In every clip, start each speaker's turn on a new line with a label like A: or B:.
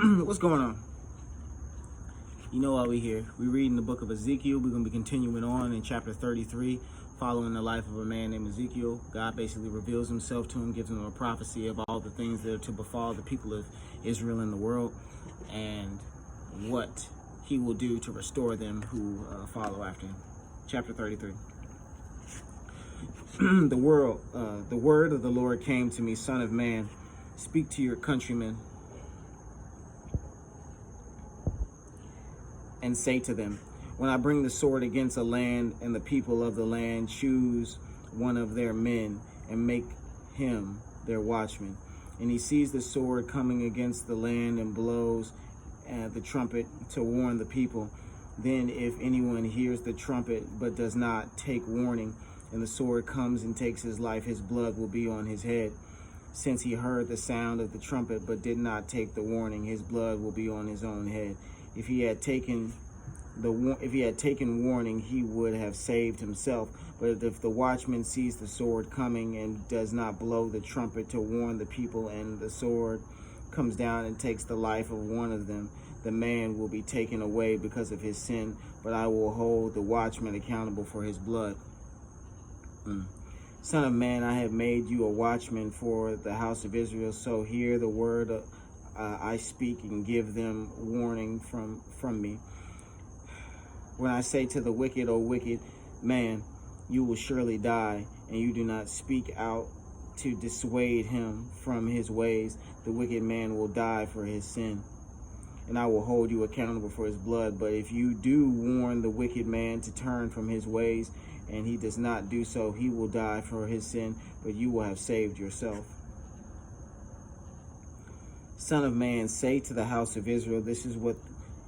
A: What's going on? You know why we're here. We're reading the book of Ezekiel. We're going to be continuing on in chapter 33, following the life of a man named Ezekiel. God basically reveals himself to him, gives him a prophecy of all the things that are to befall the people of Israel in the world, and what he will do to restore them who follow after him. Chapter 33. The word of the Lord came to me, Son of man, speak to your countrymen and say to them, when I bring the sword against a land and the people of the land, choose one of their men and make him their watchman. And he sees the sword coming against the land and blows the trumpet to warn the people. Then if anyone hears the trumpet but does not take warning, and the sword comes and takes his life, his blood will be on his head. Since he heard the sound of the trumpet but did not take the warning, his blood will be on his own head. If he had taken warning, he would have saved himself. But if the watchman sees the sword coming and does not blow the trumpet to warn the people, and the sword comes down and takes the life of one of them, the man will be taken away because of his sin, but I will hold the watchman accountable for his blood. Son of man, I have made you a watchman for the house of Israel, so hear the word I speak and give them warning from me. When I say to the wicked, O wicked man, you will surely die, and you do not speak out to dissuade him from his ways, the wicked man will die for his sin, and I will hold you accountable for his blood. But if you do warn the wicked man to turn from his ways, and he does not do so, he will die for his sin, but you will have saved yourself. Son of man, say to the house of Israel, this is what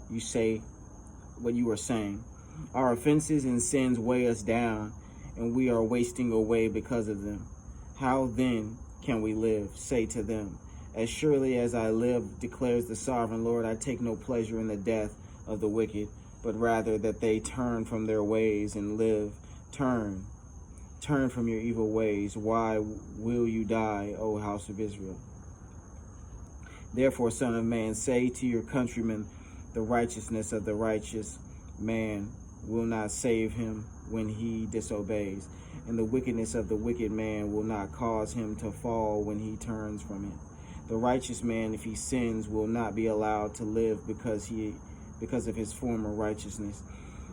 A: you are saying. Our offenses and sins weigh us down, and we are wasting away because of them. How then can we live? Say to them, as surely as I live, declares the sovereign Lord, I take no pleasure in the death of the wicked, but rather that they turn from their ways and live. Turn from your evil ways. Why will you die, O house of Israel? Therefore, son of man, say to your countrymen, the righteousness of the righteous man will not save him when he disobeys, and the wickedness of the wicked man will not cause him to fall when he turns from it. The righteous man, if he sins, will not be allowed to live because of his former righteousness.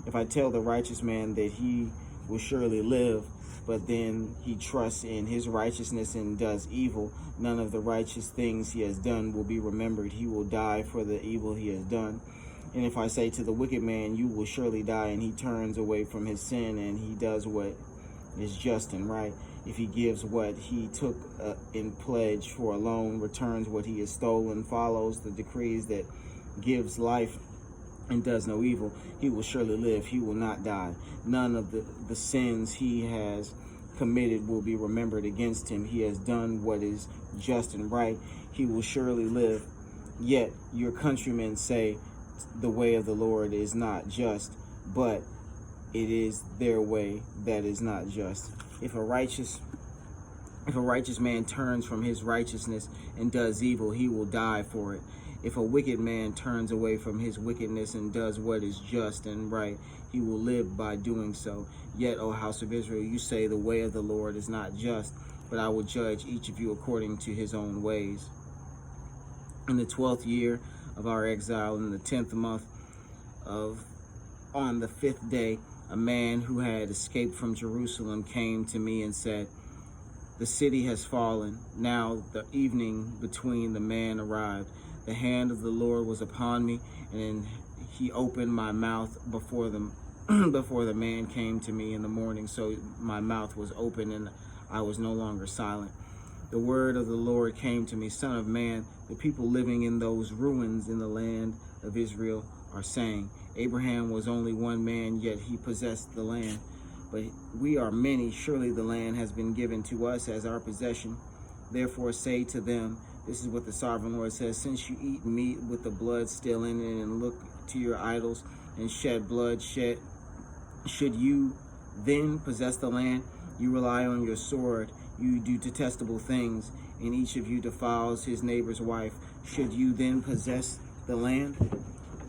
A: If I tell the righteous man that he will surely live, but then he trusts in his righteousness and does evil, none of the righteous things he has done will be remembered. He will die for the evil he has done. And if I say to the wicked man, you will surely die, and he turns away from his sin and he does what is just and right, if he gives what he took in pledge for a loan, returns what he has stolen, follows the decrees that gives life and does no evil, he will surely live, he will not die. None of the sins he has committed will be remembered against him. He has done what is just and right, he will surely live. Yet your countrymen say, the way of the Lord is not just, but it is their way that is not just. If a righteous man turns from his righteousness and does evil, he will die for it. If a wicked man turns away from his wickedness and does what is just and right, he will live by doing so. Yet, O house of Israel, you say the way of the Lord is not just, but I will judge each of you according to his own ways. In the 12th year of our exile, in the 10th month on the 5th day, a man who had escaped from Jerusalem came to me and said, the city has fallen. Now the evening between the man arrived. The hand of the Lord was upon me, and he opened my mouth before the man came to me in the morning. So my mouth was open, and I was no longer silent. The word of the Lord came to me, Son of man, the people living in those ruins in the land of Israel are saying, Abraham was only one man, yet he possessed the land. But we are many, surely the land has been given to us as our possession. Therefore say to them, this is what the sovereign Lord says, since you eat meat with the blood still in it and look to your idols and shed blood, should you then possess the land? You rely on your sword, you do detestable things, and each of you defiles his neighbor's wife. Should you then possess the land?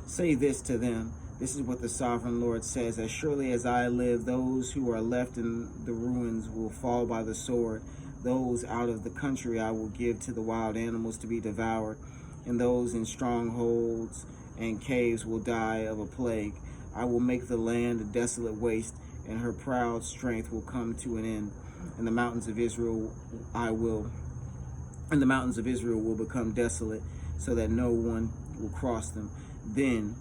A: Say this to them. This is what the sovereign Lord says: as surely as I live, those who are left in the ruins will fall by the sword. Those out of the country I will give to the wild animals to be devoured, and those in strongholds and caves will die of a plague. I will make the land a desolate waste, and her proud strength will come to an end. And the mountains of Israel will become desolate, so that no one will cross them. Then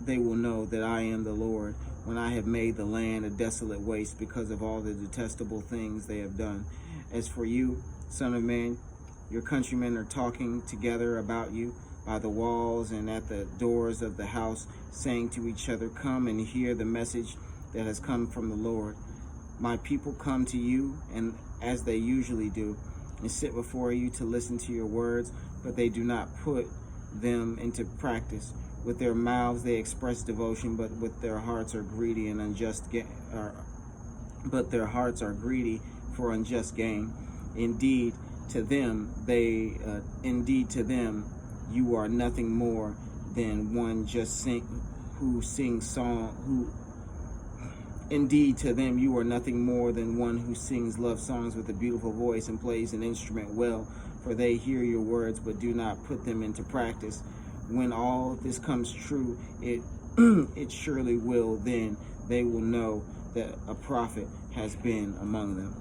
A: they will know that I am the Lord, when I have made the land a desolate waste because of all the detestable things they have done. As for you, son of man, your countrymen are talking together about you by the walls and at the doors of the house, saying to each other, come and hear the message that has come from the Lord. My people come to you, and as they usually do, and sit before you to listen to your words, but they do not put them into practice. With their mouths they express devotion, but their hearts are greedy for unjust gain. Indeed, to them you are nothing more than one who sings love songs with a beautiful voice and plays an instrument well, for they hear your words but do not put them into practice. When all this comes true, it surely will, then they will know that a prophet has been among them.